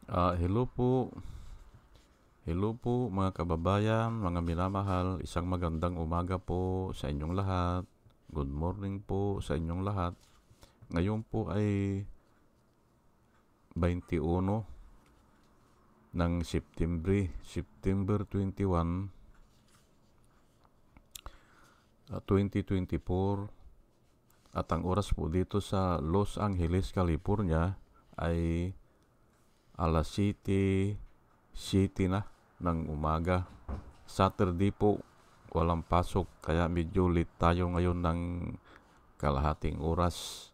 Hello po. Hello po mga kababayan, mga minamahal. Isang magandang umaga po sa inyong lahat. Good morning po sa inyong lahat. Ngayon po ay 21 ng September 21, 2024. At ang oras po dito sa Los Angeles, California ay alas 7:07 na ng umaga. Saturday po, walang pasok kaya medyo late tayo ngayon ng kalahating oras.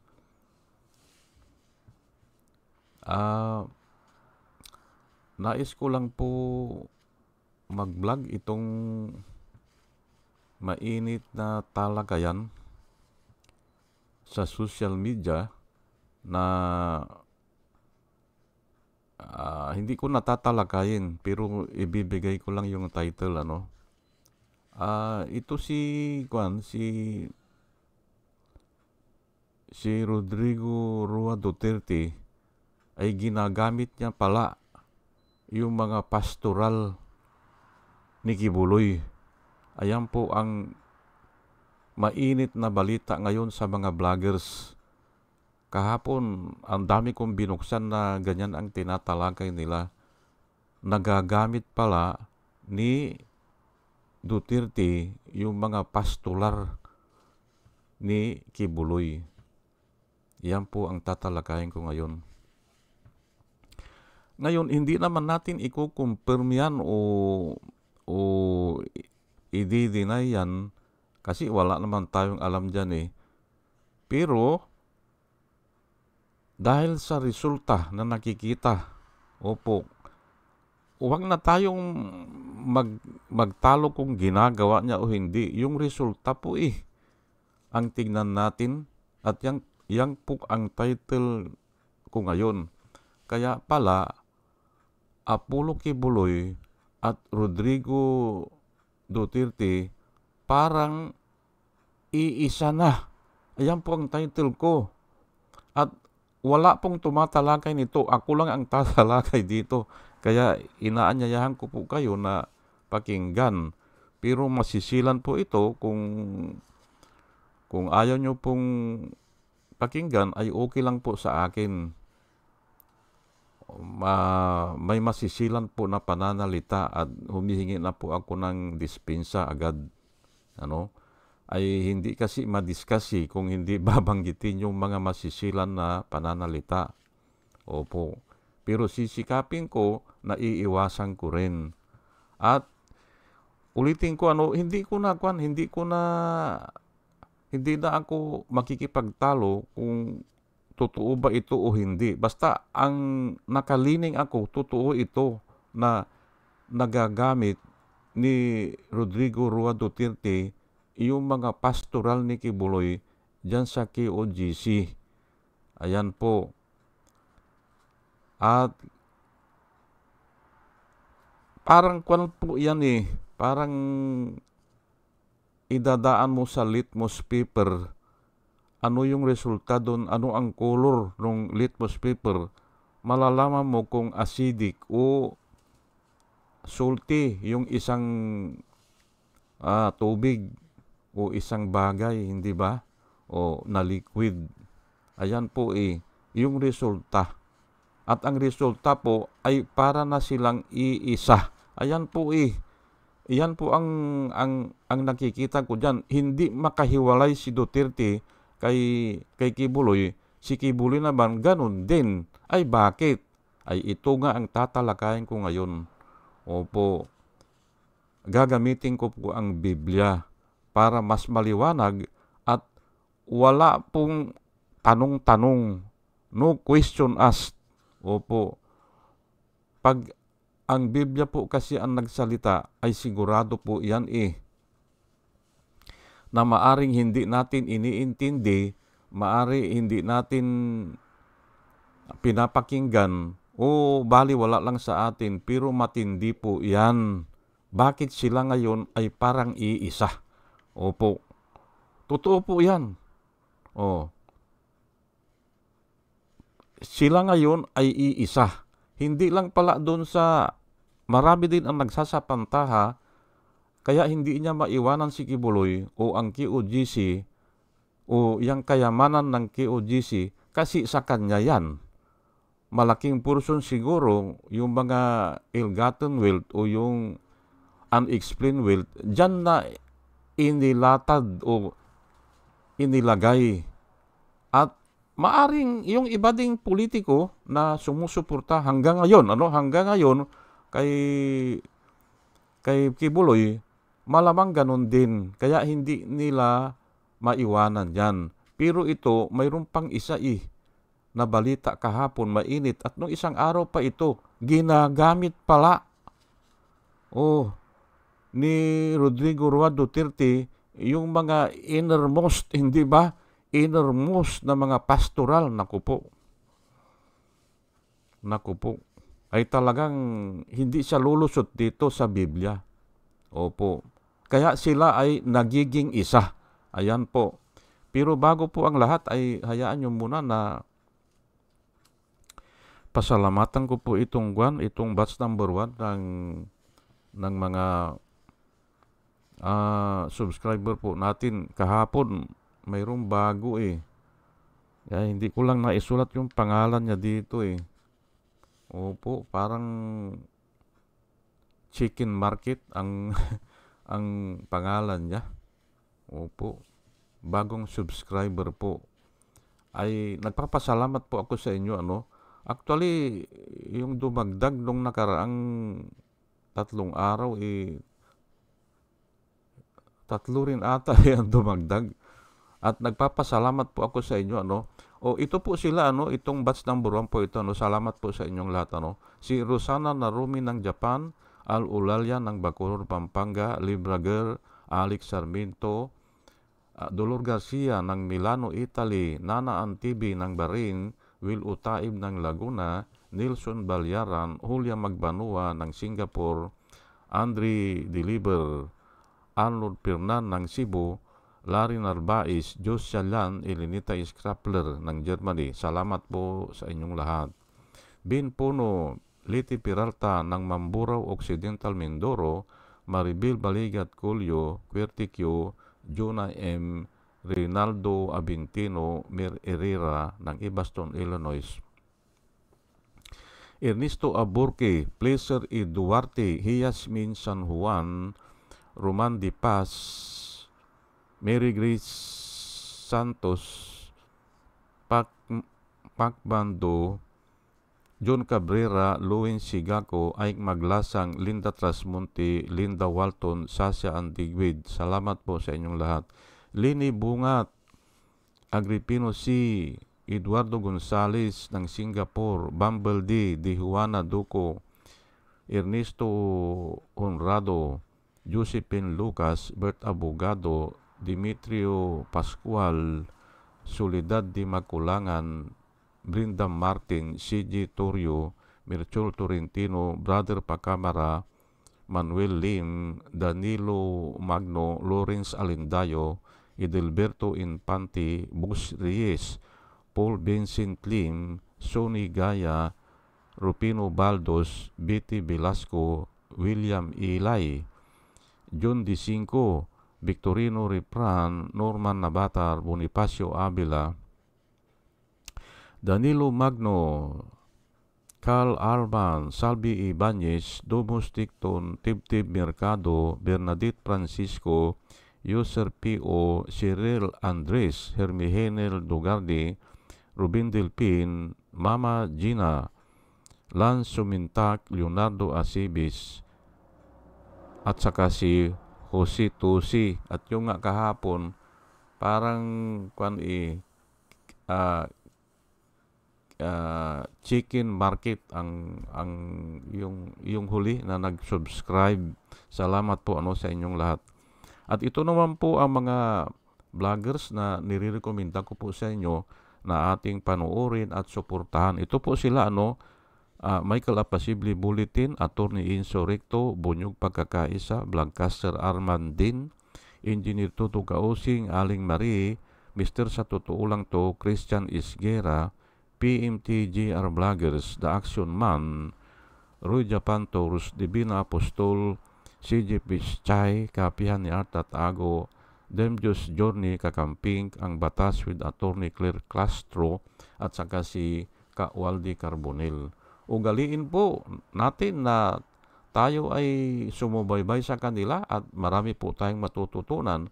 Ah, Nais ko lang po mag-vlog itong mainit na talakayan sa social media na hindi ko natatalakayin pero ibibigay ko lang yung title ito si Rodrigo Roa Duterte ay ginagamit niya pala yung mga pastoral ni Kibuloy. Ayan po ang mainit na balita ngayon sa mga vloggers. Kahapon, ang dami kong binuksan na ganyan ang tinatalakay nila. Nagagamit pala ni Duterte yung mga pastoral ni Kibuloy. Yan po ang tatalakayin ko ngayon. Ngayon, hindi naman natin i-confirm yan o i-deny yan kasi wala naman tayong alam dyan eh. Pero, dahil sa resulta na nakikita, opo, huwag na tayong magtalo kung ginagawa niya o hindi. Yung resulta po ang tignan natin at yang po ang title ko ngayon. Kaya pala, Apollo Kibuloy at Rodrigo Duterte parang iisa na. Ayan po ang title ko. At wala pong tumatalakay nito. Ako lang ang tatalakay dito. Kaya inaanyayahan ko po kayo na pakinggan. Pero masisilan po ito kung ayaw nyo pong pakinggan ay okay lang po sa akin. May masisilan po na pananalita at humihingi na po ako ng dispensa agad. Ay hindi kasi madiskasi kung hindi babanggitin yung mga masisilan na pananalita. Opo. Pero sisikapin ko na iiwasan ko rin. At ulitin ko hindi na ako makikipagtalo kung totoo ba ito o hindi. Basta ang nakalining ako, totoo ito na nagagamit ni Rodrigo Roa Duterte yung mga pastoral ni Kibuloy dyan sa KOGC. Ayan po. At parang kwan po yan parang idadaan mo sa litmus paper. Ano yung resulta doon? Ano ang color ng litmus paper? Malalaman mo kung acidic o salty yung isang tubig o isang bagay, hindi ba? O na liquid. Ayan po yung resulta. At ang resulta po ay para na silang iisa. Ayan po Iyan po ang nakikita ko diyan. Hindi makahiwalay si Duterte kay Kibuloy. Si Kibuloy naman ganun din. Ay bakit? Ay ito nga ang tatalakayin ko ngayon. Opo. Gagamitin ko po ang Biblia para mas maliwanag at wala pong tanong-tanong. No question asked. Opo. Pag ang Biblia po kasi ang nagsalita ay sigurado po yan na maaring hindi natin iniintindi, maari hindi natin pinapakinggan o bali wala lang sa atin pero matindi po yan. Bakit sila ngayon ay parang iisa? Opo. Totoo po yan. Sila ngayon ay iisa. Hindi lang pala doon sa marami din ang nagsasapantaha, kaya hindi niya maiwanan si Kibuloy o ang KOGC o yung kayamanan ng KOGC kasi sa kanya yan. Malaking portion siguro yung mga ill-gotten wealth o yung unexplained wealth, dyan na inilatad o inilagay. At maaring yung iba ding politiko na sumusuporta hanggang ngayon kay Kibuloy, malamang ganun din. Kaya hindi nila maiwanan yan. Pero ito, mayroon pang isa na balita kahapon, mainit. At nung isang araw pa ito, ginagamit pala ni Rodrigo Roa Duterte yung mga innermost, hindi ba? Innermost na mga pastoral, naku po, ay talagang hindi siya lulusot dito sa Biblia. Opo. Kaya sila ay nagiging isa. Ayan po. Pero bago po ang lahat ay hayaan nyo muna na pasalamatan ko po itong batch number 1 ng mga subscriber po natin. Kahapon mayroong bago Kaya hindi ko lang naisulat yung pangalan niya dito Opo, parang chicken market ang ang pangalan niya. Opo, bagong subscriber po. Ay nagpapasalamat po ako sa inyo Actually, yung dumagdag nung nakaraang 3 araw 3 rin ata ang dumagdag. At nagpapasalamat po ako sa inyo ito po sila itong batch number 1 po ito salamat po sa inyong lahat Si Rosana Narumi ng Japan, Al Ulalya ng Bacolod, Pampanga, Librager, Alex Sarmiento, Dolor Garcia ng Milano, Italy, Nana Antibi ng Bahrain, Will Utaib ng Laguna, Nilson Balyaran, Julia Magbanua ng Singapore, Andre Deliver, Arnold Pirnan ng Cebu, Larry Narbais, Jos Shalan, Elenita Skrapler ng Germany. Salamat po sa inyong lahat. Bin Puno, Liti Peralta ng Mamburao Occidental, Mindoro, Maribel Baligat Colio, Quertiquio, Jonah M., Rinaldo Abintino, Mer Herrera ng Ibaston, Illinois. Ernesto Aburque, Placer E. Duarte, Hiasmin San Juan, Roman Di Paz, Mary Grace Santos, Pacbando, John Cabrera, Louis Sigaco, Ike Maglasang, Linda Trasmonte, Linda Walton, Sasha Antigwid. Salamat po sa inyong lahat. Lini Bungat, Agripino C., Eduardo Gonzales ng Singapore, Bumble D., Di Juana Duco, Ernesto Honrado, Josephine Lucas, Bert Abogado, Dimitrio Pascual, Soledad Di Maculangan, Brinda Martin, CG Torrio, Mirchol Torrentino, Brother Pacamara, Manuel Lim, Danilo Magno, Lawrence Alindayo, Edelberto Infante, Bus Reyes, Paul Vincent Lim, Sonny Gaya, Rupino Baldos, Betty Velasco, William Ilay, John D. Cinco, Victorino Ripran, Norman Nabatar, Bonifacio Avila, Danilo Magno, Carl Arban, Salvi Ibanez, Domus Ticton, Tibtib Mercado, Bernadette Francisco, User P.O., Cyril Andres, Hermihenel Dugardi, Rubin Delpin, Mama Gina, Lance Sumintak, Leonardo Asibis, at saka si Jose Tusi. At yung nga kahapon, parang chicken market ang yung huli na nag-subscribe. Salamat po sa inyong lahat. At ito naman po ang mga vloggers na nire-recommenda ko po sa inyo na ating panoorin at suportahan. Ito po sila Michael Apasible Bulletin, Attorney Inso Recto, Bunyog Pagkakaisa, Blancaster Armandin, Engineer Tuto Kausing, Aling Marie, Mr. Sa Totoo Lang To, Christian Isguera, PMTGR Vloggers, The Action Man, Roy Japantorus, Divina Apostol, CJ Pischay, Kapihan ni Artat Ago, Demjus Journey Kakamping, Ang Batas with Attorney Claire Castro, at saka si Waldi Carbonell. Ugaliin po natin na tayo ay sumubaybay sa kanila at marami po tayong matututunan.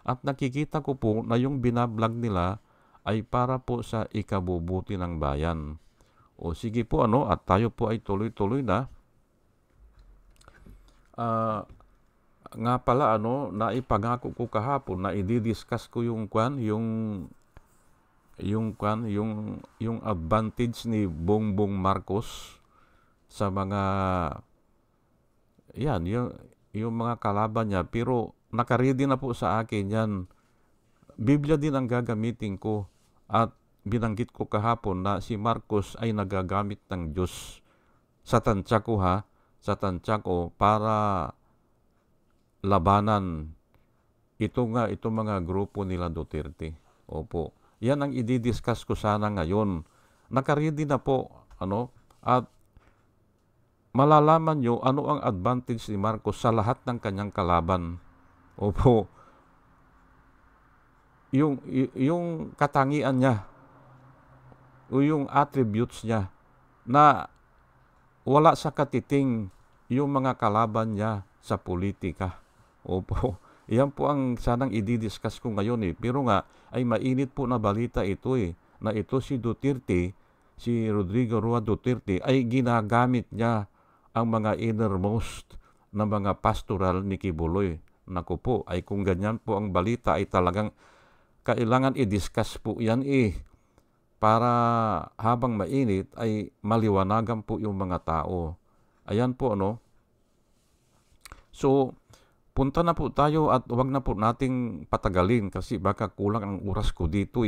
At nakikita ko po na yung binablog nila ay para po sa ikabubuti ng bayan. O sige po at tayo po ay tuloy-tuloy na. Nga pala naipangako ko kahapon na i-discuss ko yung advantage ni Bongbong Marcos sa mga yung mga kalaban niya, pero nakaready na po sa akin yan. Biblia din ang gagamitin ko, at binanggit ko kahapon na si Marcos ay nagagamit ng Diyos sa tansya ko para labanan itong mga grupo nila Duterte. Opo. Yan ang i-discuss ko sana ngayon. Nakaready na po, at malalaman nyo ano ang advantage ni Marcos sa lahat ng kanyang kalaban. Opo. Yung katangian niya, o yung attributes niya, na wala sa katiting yung mga kalaban niya sa politika. Opo. Yan po ang sanang i-discuss ko ngayon Pero nga, ay mainit po na balita ito na ito si Duterte, si Rodrigo Roa Duterte, ay ginagamit niya ang mga innermost na mga pastoral ni Kibuloy. Naku po, ay kung ganyan po ang balita, ay talagang kailangan i-discuss po yan para habang mainit ay maliwanagan po yung mga tao. Ayan po So, punta na po tayo at huwag na po nating patagalin kasi baka kulang ang oras ko dito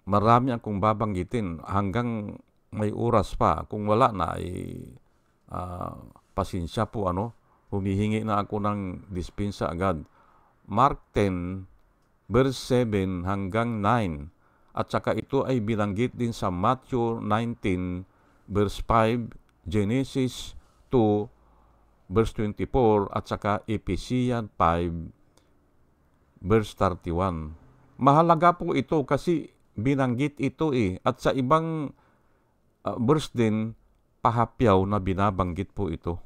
Marami akong babanggitin hanggang may oras pa. Kung wala na pasensya po humihingi na ako ng dispensa agad. Mark 10 verse 7 hanggang 9, at saka ito ay binanggit din sa Matthew 19 verse 5, Genesis 2 verse 24, at saka Ephesians 5 verse 31. Mahalaga po ito kasi binanggit ito at sa ibang verse din pahapyaw na binabanggit po ito.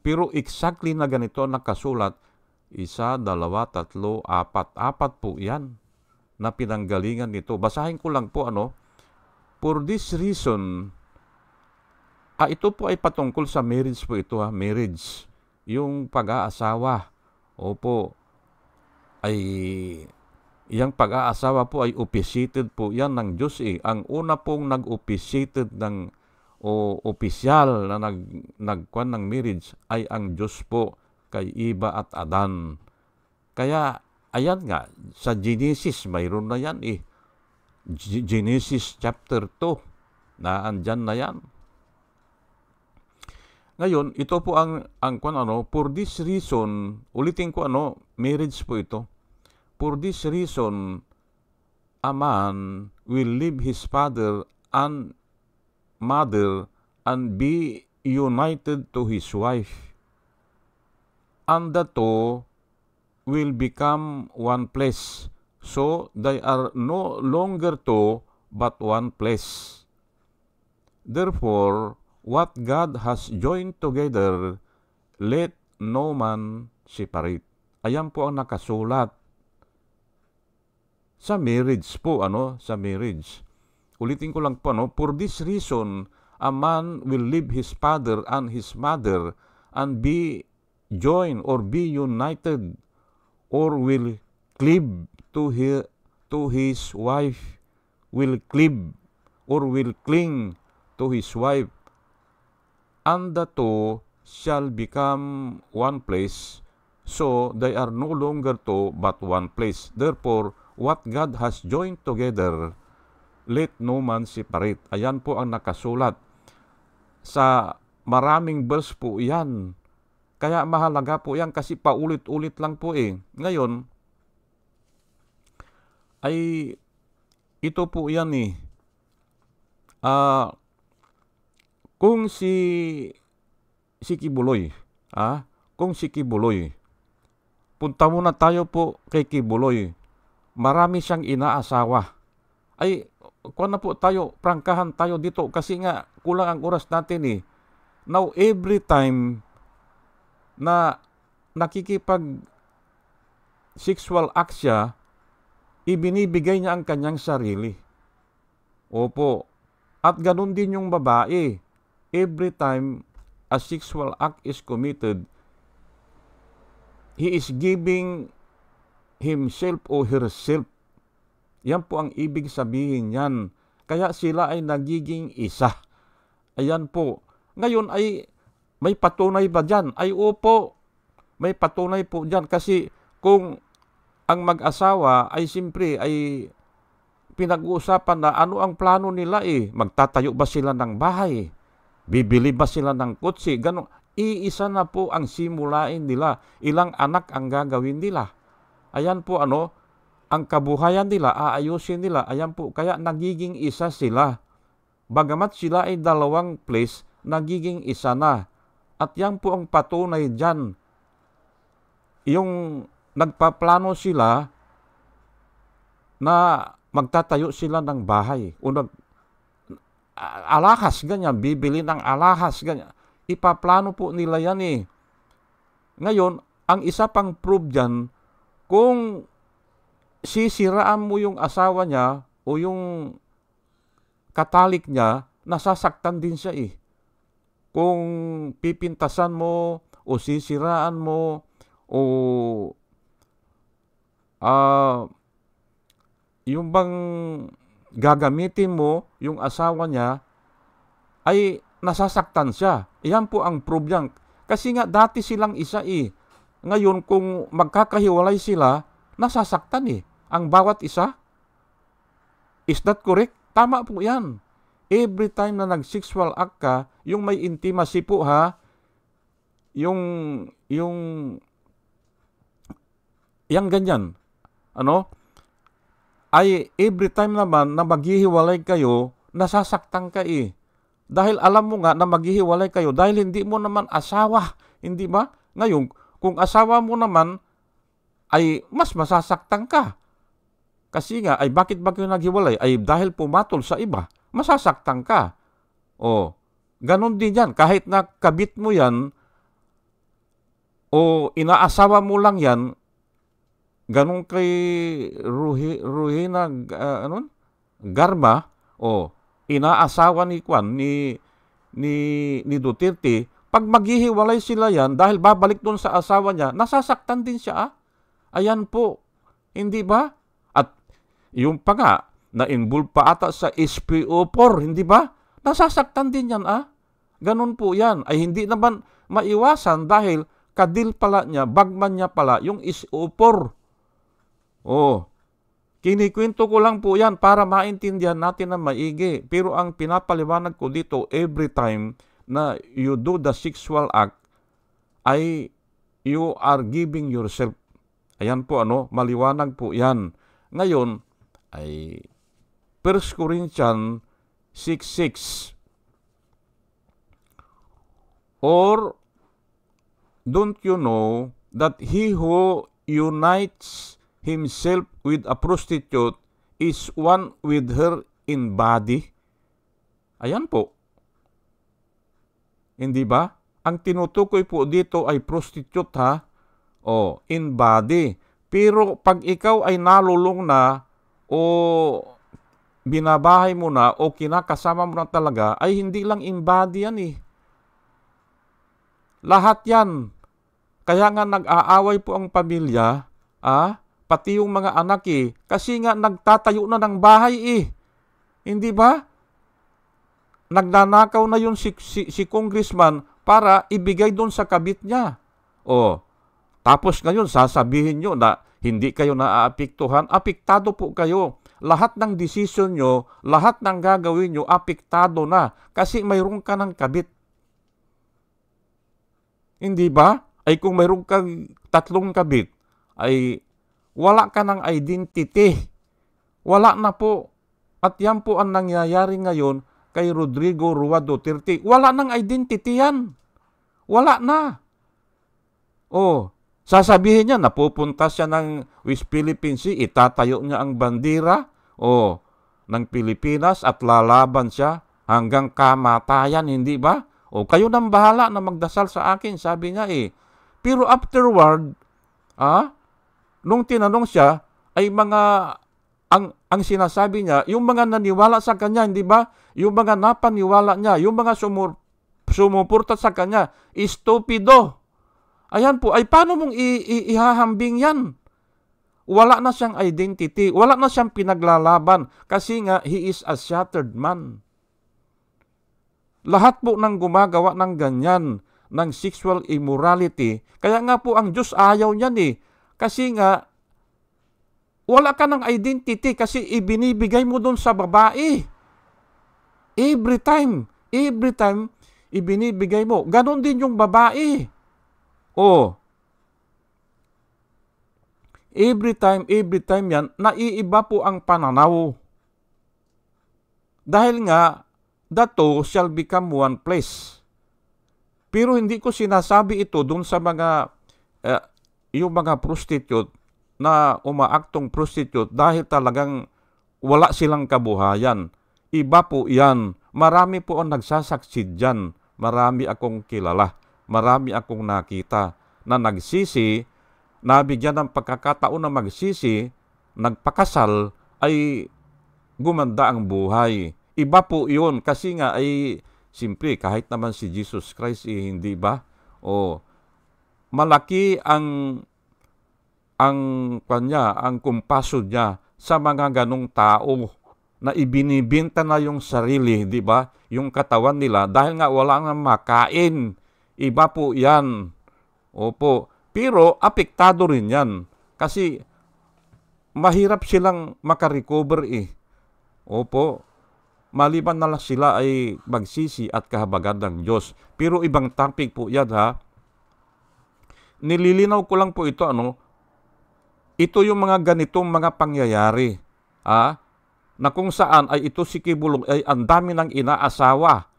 Pero exactly na ganito nakasulat, 1, 2, 3, 4 po yan na pinanggalingan nito. Basahin ko lang po For this reason, ito po ay patungkol sa marriage po ito marriage. Yung pag-aasawa. Opo. Yung pag-aasawa po ay officiated po yan ng Diyos Ang una pong nag-officiated ng opisyal na nagkuhan ng marriage ay ang Diyos po kay Eva at Adan. Kaya, ayan nga, sa Genesis, mayroon na yan Genesis chapter 2, na andyan na yan. Ngayon, ito po ang for this reason, ulitin ko marriage po ito. For this reason, a man will leave his father and mother and be united to his wife, and the two will become one flesh. So they are no longer two but one flesh. Therefore, what God has joined together, let no man separate. Ayan po ang nakasulat sa marriage po, sa marriage. Ulitin ko lang po, for this reason, a man will leave his father and his mother and be joined or be united or will cleave to his wife, will cleave or will cling to his wife, and the two shall become one flesh. So they are no longer two but one flesh. Therefore, what God has joined together, let no man separate. Ayan po ang nakasulat. Sa maraming verse po yan. Kaya mahalaga po yan kasi paulit-ulit lang po Ngayon, ay ito po yan Ah, kung si Kibuloy, kung si Kibuloy, punta muna tayo po kay Kibuloy. Marami siyang inaasawa. Ay, kuha na po tayo, prangkahan tayo dito kasi nga kulang ang oras natin eh. Now, every time na nakikipag sexual act siya, ibinibigay niya ang kanyang sarili. Opo. At ganun din yung babae. Every time a sexual act is committed, he is giving himself o herself. Yan po ang ibig sabihin yan. Kaya sila ay nagiging isa. Ayan po. Ngayon ay may patunay ba dyan? Ay opo, may patunay po dyan. Kasi kung ang mag-asawa ay simpre ay pinag-uusapan na ano ang plano nila eh. Magtatayo ba sila ng bahay? Bibili ba sila ng kotse? Ganon. Iisa na po ang simulain nila. Ilang anak ang gagawin nila. Ayan po ang kabuhayan nila, aayusin nila. Ayan po, kaya nagiging isa sila. Bagamat sila ay dalawang place, nagiging isa na. At yan po ang patunay dyan. Yung nagpaplano sila na magtatayo sila ng bahay. O alahas, ganyan. Bibili ng alahas, ganyan. Ipaplano po nila yan eh. Ngayon, ang isa pang proof dyan, kung sisiraan mo yung asawa niya o yung katalik niya, nasasaktan din siya eh. Kung pipintasan mo o sisiraan mo o yung bang gagamitin mo yung asawa niya, ay nasasaktan siya. Iyan po ang proof niyan. Kasi nga dati silang isa eh. Ngayon kung magkakahiwalay sila, nasasaktan eh. Ang bawat isa. Is that correct? Tama po yan. Every time na nag-sexual act ka, yung may intimacy po yung ganyan. Ay every time naman na maghihiwalay kayo, nasasaktan ka eh. Dahil alam mo nga na maghihiwalay kayo dahil hindi mo naman asawa, hindi ba? Ngayon, kung asawa mo naman, ay mas masasaktan ka. Kasi nga, ay bakit ba kayo naghiwalay? Ay dahil pumatol sa iba, masasaktan ka. O, ganun din yan. Kahit na kabit mo yan, o inaasawa mo lang yan, ganun kay Ruhina Garma, o inaasawa ni Kwan, ni Duterte, pag maghihiwalay sila yan, dahil babalik doon sa asawa niya, nasasaktan din siya. Ayan po. Hindi ba? At yung pa nga, na-involve pa ata sa SPO4, hindi ba? Nasasaktan din yan Ganun po yan. Ay hindi naman maiwasan dahil kadil pala niya, bagman niya pala, yung SPO4. Kinikwento ko lang po yan para maintindihan natin na maigi. Pero ang pinapaliwanag ko dito, every time na you do the sexual act, ay you are giving yourself. Ayan po maliwanag po yan. Ngayon, ay 1 Corinthians 6:6. Or, don't you know that he who unites himself with a prostitute is one with her in body? Ayan po. Hindi ba? Ang tinutukoy po dito ay prostitute in body. Pero pag ikaw ay nalulong na o binabahay mo na o kinakasama mo na talaga, ay hindi lang in body yan eh. Lahat yan. Kaya nga nag-aaway po ang pamilya, pati yung mga anak eh. Kasi nga nagtatayo na ng bahay eh. Hindi ba? Nagnanakaw na yun si congressman para ibigay doon sa kabit niya. Tapos ngayon sasabihin nyo na hindi kayo naaapektuhan. Apektado po kayo. Lahat ng desisyon nyo, lahat ng gagawin nyo, apektado na. Kasi mayroon ka ng kabit. Hindi ba? Ay kung mayroon kang 3 kabit, ay wala ka ng identity. Wala na po. At yan po ang nangyayari ngayon. kay Rodrigo Rua Duterte. Wala nang identity yan. Wala na. Sasabihin niya, napupunta siya ng West Philippine Sea, itatayo niya ang bandera ng Pilipinas at lalaban siya hanggang kamatayan, hindi ba? Kayo nang bahala na magdasal sa akin, sabi niya Pero afterward, nung tinanong siya, ay ang sinasabi niya, yung mga naniwala sa kanya, hindi ba? Yung mga napaniwala niya, yung mga sumuporta sa kanya, estupido. Ayan po, ay paano mong ihahambing yan? Wala na siyang identity, wala na siyang pinaglalaban kasi nga he is a shattered man. Lahat po ng gumagawa ng ganyan, ng sexual immorality, kaya nga po ang Diyos ayaw niyan kasi nga wala ka ng identity kasi ibinibigay mo dun sa babae. Every time, ibinibigay mo. Ganon din yung babae. Every time yan, naiiba po ang pananaw. Dahil nga, the two shall become one flesh. Pero hindi ko sinasabi ito dun sa mga, yung mga prostitute na umaaktong prostitute dahil talagang wala silang kabuhayan. Iba po yan. Marami po ang nagsasucceed dyan. Marami akong kilala. Marami akong nakita na nagsisi, nabigyan ng pagkakataon na magsisi, nagpakasal, ay gumanda ang buhay. Iba po yun kasi nga ay simpre kahit naman si Jesus Christ hindi ba? Malaki ang kumpasyon niya sa mga ganong tao na ibinibinta na yung sarili, di ba? Yung katawan nila dahil nga wala nang makain. Iba po yan. Opo. Pero apektado rin yan. Kasi mahirap silang makarecover Opo. Maliban na lang sila ay magsisi at kahabagan ng Diyos. Pero ibang topic po yan Nililinaw ko lang po ito Ito yung mga ganitong mga pangyayari. Na kung saan ay ito si Kibulong ay ang dami ng inaasawa.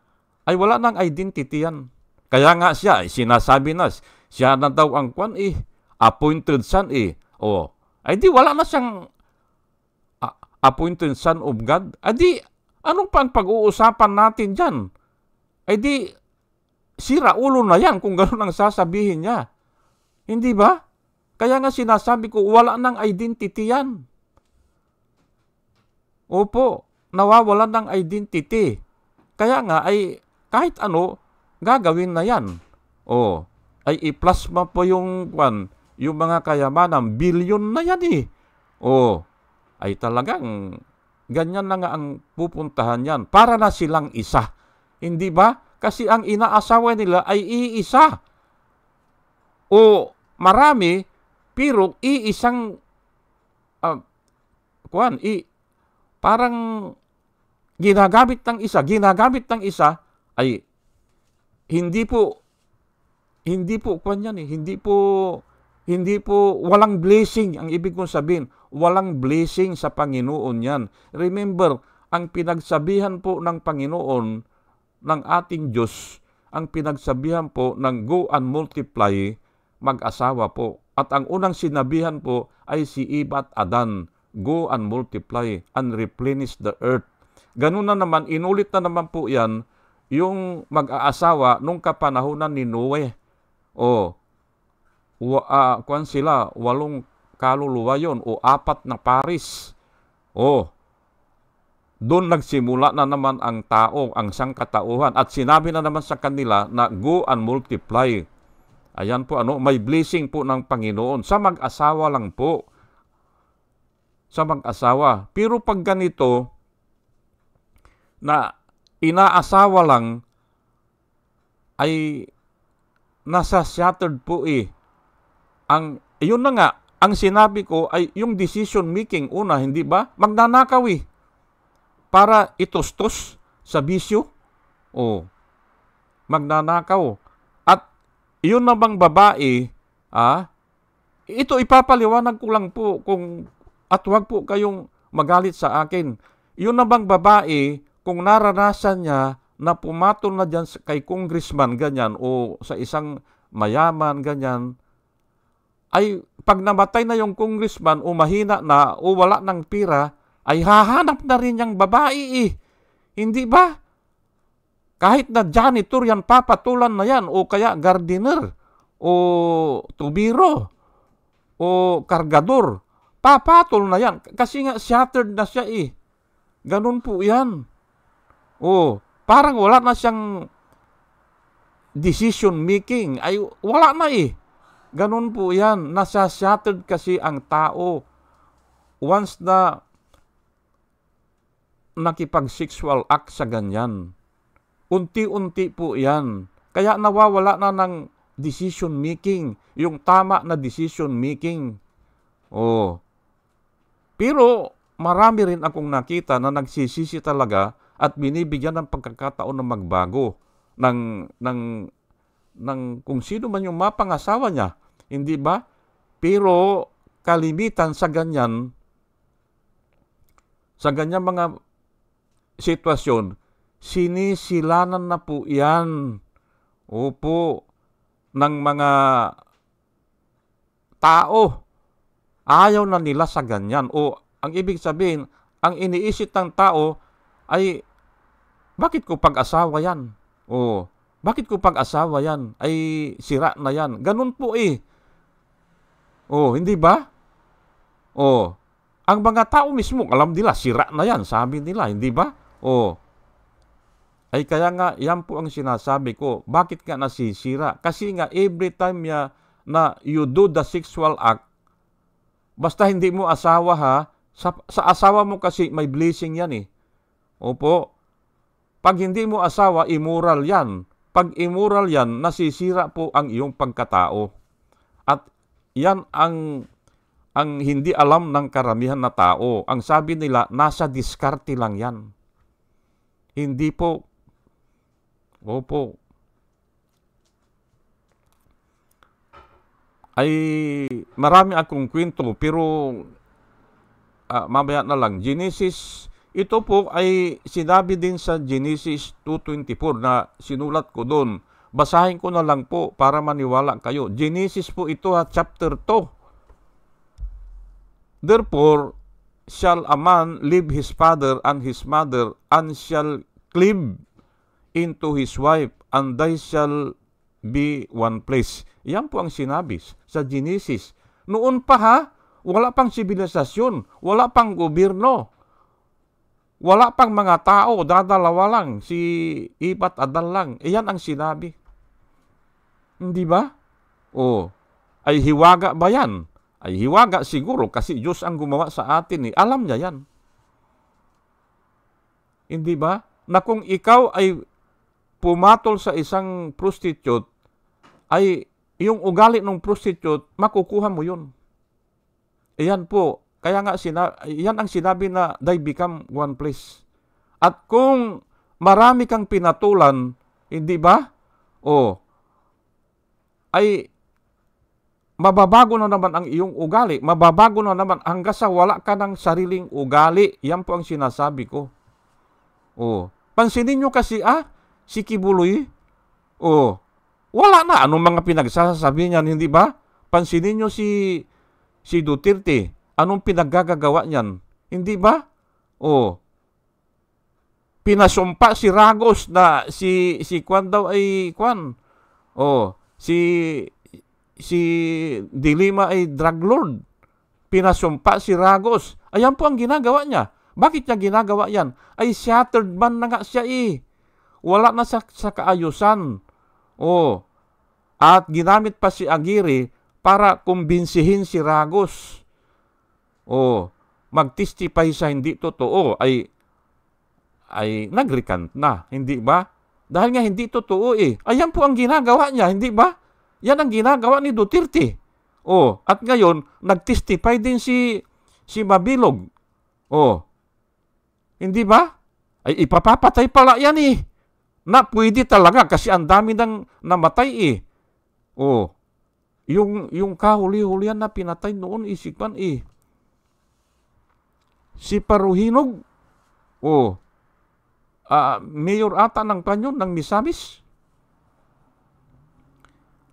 Ay wala nang identity yan. Kaya nga siya, sinasabi na, siya na daw ang appointed son Ay di wala na siyang appointed son of God. Ay di, anong pang pag-uusapan natin dyan? Ay di, sira ulo na yan kung gano'n ang sasabihin niya. Hindi ba? Kaya nga sinasabi ko, wala nang identity yan. Opo, nawawalan ng identity. Kaya nga ay kahit gagawin na yan. Ay i-plasma po yung mga kayamanan, bilyon na yan ay talagang ganyan na nga ang pupuntahan yan. Para na silang isa. Hindi ba? Kasi ang inaasawa nila ay iisa. Marami, pero iisang parang ginagamit ng isa hindi po walang blessing ang ibig kong sabihin. Walang blessing sa Panginoon yan. Remember, ang pinagsabihan po ng Panginoon ng ating Diyos, ang pinagsabihan po ng go and multiply, mag-asawa po. At ang unang sinabihan po ay si Eva at Adan, go and multiply and replenish the earth. Ganun na naman, inulit na naman po yan yung mag-aasawa nung kapanahonan ni Noe. Sila, 8 kaluluwa yun, 4 na paris. Doon nagsimula na naman ang tao, ang sangkatauhan. At sinabi na naman sa kanila na go and multiply. Ayan po, may blessing po ng Panginoon. Sa mag-asawa lang po. Sa mag-asawa. Pero pag ganito, na inaasawa lang, ay nasa shattered po yun na nga, ang sinabi ko ay yung decision making una, hindi ba? Magnanakaw para itustos sa bisyo. Magnanakaw. At yun namang babae, ito ipapaliwanag ko lang po at huwag po kayong magalit sa akin. Yun namang babae, kung naranasan niya na pumatol na dyan kay congressman, ganyan, o sa isang mayaman, ganyan, ay pag namatay na yung congressman o mahina na o wala ng pira, ay hahanap na rin yung babae eh. Hindi ba? Kahit na janitor yan, papatulan na yan, o kaya gardener, o tubiro, o kargador, papatol na yan. Kasi nga shattered na siya eh. Ganun po yan. O, parang wala na siyang decision making. Ay, wala na eh. Ganun po yan. Nasa shattered kasi ang tao. Once na nakipag-sexual act sa ganyan, unti-unti po yan. Kaya nawawala na ng decision making. Yung tama na decision making. Oh. Pero marami rin akong nakita na nagsisisi talaga at binibigyan ng pagkakataon na magbago ng kung sino man yung mapangasawa niya. Hindi ba? Pero kalimitan sa ganyan mga sitwasyon, sinisilanan na po yan. Opo, ng mga tao. Ayaw na nila sa ganyan. O ang ibig sabihin, ang iniisip ng tao ay, bakit ko pag-asawa yan? O, bakit ko pag-asawa yan? Ay, sira na yan. Ganun po eh. O, hindi ba? O, ang mga tao mismo, alam nila, sira na yan. Sabi nila, hindi ba? O, ay kaya nga, yan po ang sinasabi ko. Bakit nga nasisira? Kasi nga, every time na you do the sexual act, basta hindi mo asawa ha, sa asawa mo kasi may blessing yan eh. Opo. Pag hindi mo asawa, immoral yan. Pag immoral yan, nasisira po ang iyong pagkatao. At yan ang hindi alam ng karamihan na tao. Ang sabi nila, nasa diskarte lang yan. Hindi po. Opo. Ay marami akong kwento pero mamaya na lang. Genesis, ito po ay sinabi din sa Genesis 2:24 na sinulat ko doon. Basahin ko na lang po para maniwala kayo. Genesis po ito chapter 2. Therefore shall a man leave his father and his mother and shall cleave into his wife and they shall be one place. Yan po ang sinabi sa Genesis. Noon pa ha, wala pang sibilisasyon, wala pang gobyerno, wala pang mga tao, dadalawa lang, si Eva at Adan lang. Iyan ang sinabi. Hindi ba? O, ay hiwaga ba yan? Ay hiwaga siguro kasi Diyos ang gumawa sa atin eh. Alam niya yan. Hindi ba? Na kung ikaw ay pumatol sa isang prostitute, ay yung ugali ng prostitute, makukuha mo yun. Iyan po. Kaya nga, yan ang sinabi na they become one place. At kung marami kang pinatulan, hindi ba? O, ay mababago na naman ang iyong ugali. Mababago na naman hanggang sa wala ka ng sariling ugali. Yan po ang sinasabi ko. O, pansinin nyo kasi, si Kibuloy, wala na. Anong mga pinagsasabi niyan, hindi ba? Pansinin nyo si Duterte. Anong pinaggagawa niyan? Hindi ba? Pinasumpa si Ragos na si Kwan daw ay Kwan. Si Dilima ay drug lord. Pinasumpa si Ragos. Ayan po ang ginagawa niya. Bakit niya ginagawa yan? Ay shattered man na nga siya eh. Wala na sa kaayusan. At ginamit pa si Aguirre para kumbinsihin si Ragos. Mag-testify sa hindi totoo ay nag-recant na, hindi ba? Dahil nga hindi totoo eh. Ayan po ang ginagawa niya, hindi ba? Yan ang ginagawa ni Duterte. At ngayon, nag-testify din si Mabilog. Hindi ba? Ay ipapapatay pala yan eh. Na pwede talaga kasi ang dami nang namatay eh. Yung kahuli-hulihan na pinatay noon isipan eh. Si Paruhinog. mayor ata ng kanyon ng Misamis.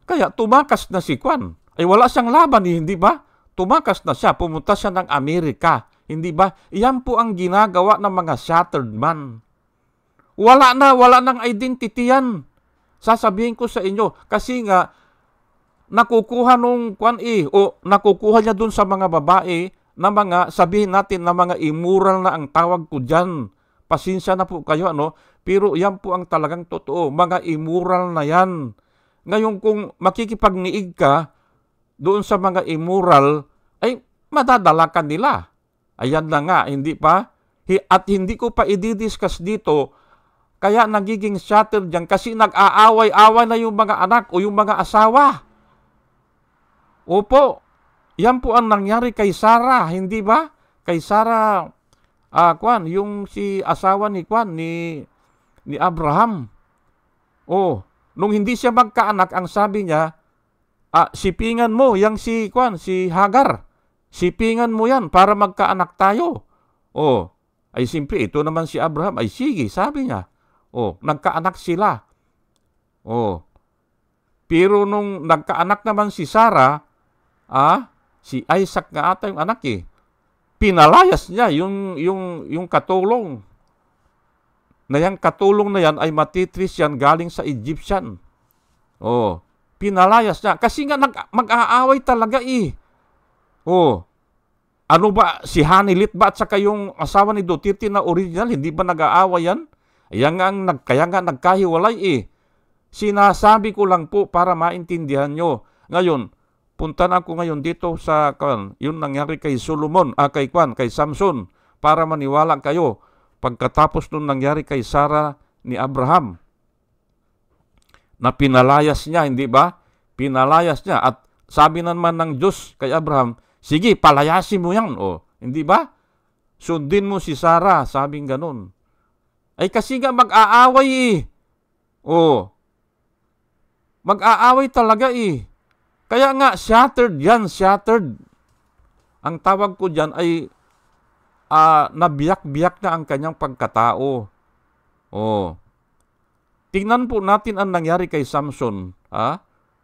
Kaya tumakas na si Kwan. Ay wala siyang laban, hindi ba? Tumakas na siya, pumunta siya ng Amerika. Hindi ba? Iyan po ang ginagawa ng mga shattered man. Wala ng identity yan. Sasabihin ko sa inyo, kasi nga, nakukuha nung Kwan o nakukuha niya dun sa mga babae na mga, sabihin natin na mga immoral na ang tawag ko dyan. Pasensya na po kayo, pero yan po ang talagang totoo. Mga immoral na yan. Ngayon kung makikipagniig ka doon sa mga immoral, ay madadala ka nila. Ayan na nga, hindi pa? At hindi ko pa i-discuss dito, kaya nagiging shattered dyan kasi nag-aaway-away na yung mga anak o yung mga asawa. Opo, yan po ang nangyari kay Sarah, hindi ba? Kay Sarah, Kwan, yung si asawa ni Kwan, ni Abraham. Nung hindi siya magkaanak, ang sabi niya, sipingan mo yang si Hagar. Sipingan mo yan para magkaanak tayo. Ay simple, ito naman si Abraham. Ay sige, sabi niya. Nagkaanak sila. Pero nung nagkaanak naman si Sarah, si Isaac nga ata yung anak pinalayas niya yung katulong. Na yung katulong na yan ay matitris yan galing sa Egyptian. Pinalayas niya. Kasi nga mag-aaway talaga Ano ba, si Hanilit ba at saka yung asawa ni Duterte na original, hindi ba nag-aaway yan? Kaya nga nagkahiwalay Sinasabi ko lang po para maintindihan nyo. Ngayon, punta na ako ngayon dito sa yung nangyari kay Solomon, kay Samson, para maniwala kayo. Pagkatapos nung nangyari kay Sarah ni Abraham, na pinalayas niya, hindi ba? Pinalayas niya. At sabi naman ng Diyos kay Abraham, sige, palayasin mo yan. Hindi ba? Sundin mo si Sarah, sabing ganun. Ay kasi nga mag-aaway Mag-aaway talaga Kaya nga, shattered yan, shattered. Ang tawag ko dyan ay nabiyak-biyak na ang kanyang pagkatao. Tingnan po natin ang nangyari kay Samson.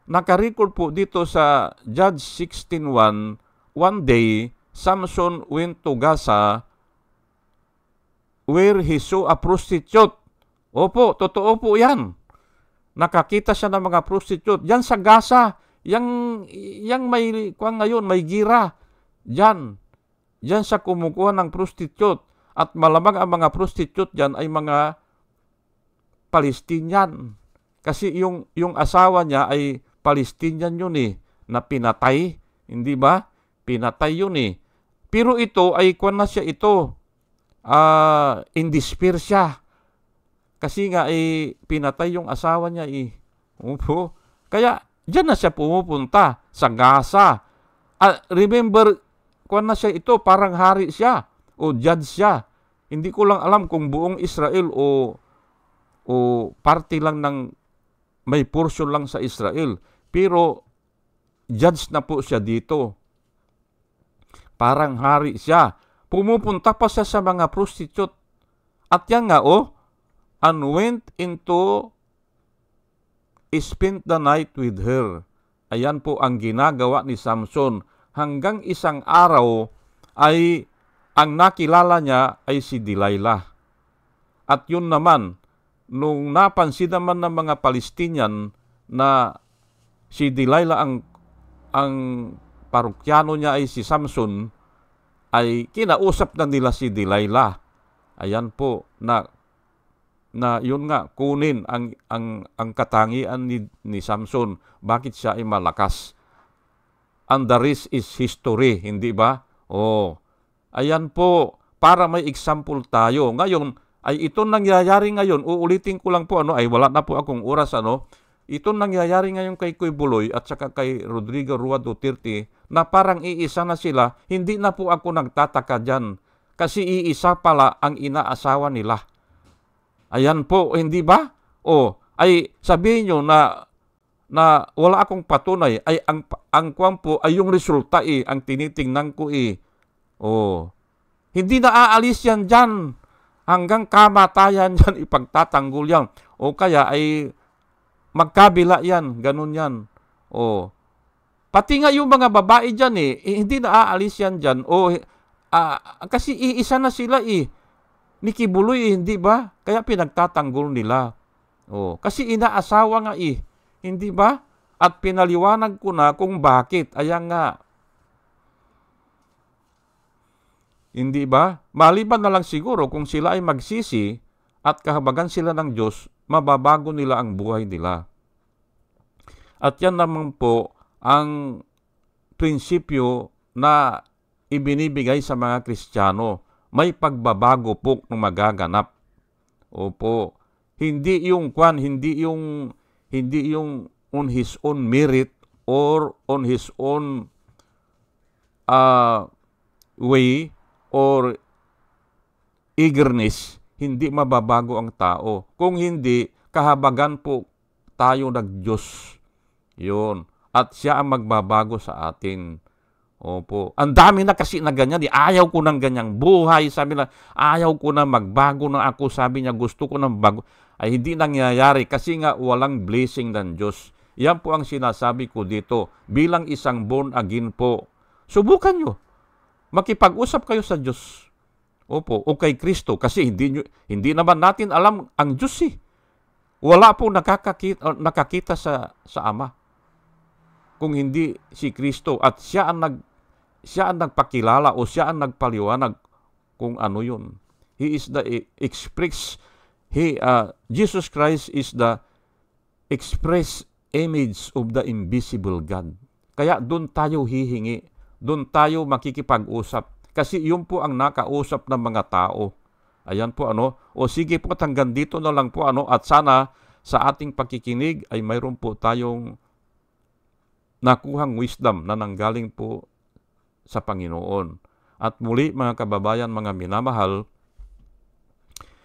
Nakarecord po dito sa Judge 16:1, one day, Samson went to Gaza where he saw a prostitute. Opo, totoo po yan. Nakakita siya ng mga prostitute. Yan sa Gaza, yang may gira. Diyan siya kumukuha ng prostitute. At malamang ang mga prostitute diyan ay mga Palestinian. Kasi yung asawa niya ay Palestinian yun na pinatay. Hindi ba? Pinatay yun Pero ito ay na siya ito. In despair siya. Kasi nga pinatay yung asawa niya Opo. Kaya diyan na siya pumupunta sa Gaza. Remember, na siya ito, parang hari siya o judge siya. Hindi ko lang alam kung buong Israel o parte lang ng may portion lang sa Israel. Pero judge na po siya dito. Parang hari siya. Pumupunta pa siya sa mga prostitute. At yan nga and went into spent the night with her. Ayan po ang ginagawa ni Samson. Hanggang isang araw ay ang nakilala niya ay si Delilah. At yun naman, nung napansin naman ng mga Palestinian na si Delilah ang parokyano niya ay si Samson, ay kinausap na nila si Delilah. Ayan po, na yun nga, kunin ang katangian ni Samson. Bakit siya ay malakas? And the rest is history, hindi ba? Ayan po, para may example tayo. Ngayon, ay itong nangyayari ngayon, uulitin ko lang po, ay wala na po akong oras, itong nangyayari ngayon kay Kuy Buloy at saka kay Rodrigo Rua Duterte, na parang iisa na sila, hindi na po ako nagtataka dyan. Kasi iisa pala ang inaasawa nila. Ayan po, hindi ba? Ay sabihin nyo na wala akong patunay, ay ang kwan po ay yung resulta ang tinitingnan ko Hindi na aalis yan dyan. hanggang kamatayan yan ipagtatanggol yan. O kaya ay magkabila yan, ganun yan. O, pati nga yung mga babae dyan hindi na aalis yan dyan. O, kasi iisa na sila ni Kibuloy hindi ba? Kaya pinagtatanggol nila. O, kasi inaasawa nga hindi ba? At pinaliwanag ko na kung bakit. Ayan nga. Hindi ba? Maliban na lang siguro kung sila ay magsisi at kahabagan sila ng Diyos, mababago nila ang buhay nila. At yan naman po ang prinsipyo na ibinibigay sa mga Kristiyano. May pagbabago po ng magaganap. Opo. Hindi yung on his own merit or on his own way or eagerness, hindi mababago ang tao. Kung hindi, kahabagan po tayo nag-Diyos. Yun. At siya ang magbabago sa atin. Opo. Ang dami na kasi na ganyan. Ayaw ko ng ganyang buhay. Sabi na, ayaw ko na magbago na ako. Sabi niya, gusto ko na magbago. Ay hindi nangyayari kasi nga walang blessing ng Diyos. Yan po ang sinasabi ko dito. Bilang isang born again po, subukan nyo. Makipag-usap kayo sa Diyos. Opo, o kay Kristo. Kasi hindi naman natin alam ang Diyos Wala po nakakita sa Ama. Kung hindi si Kristo. At siya ang nagpakilala o siya ang nagpaliwanag kung ano yun. He is the express. Jesus Christ is the express image of the invisible God. Kaya doon tayo hihingi. Doon tayo makikipag-usap. Kasi yun po ang nakausap ng mga tao. Ayan po O sige po, hanggang dito na lang po At sana sa ating pakikinig ay mayroon po tayong nakuhang wisdom na nanggaling po sa Panginoon. At muli mga kababayan, mga minamahal,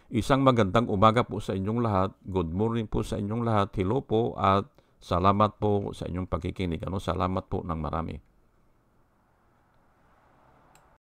isang magandang umaga po sa inyong lahat. Good morning po sa inyong lahat. Hello po at salamat po sa inyong pakikinig. Salamat po ng marami.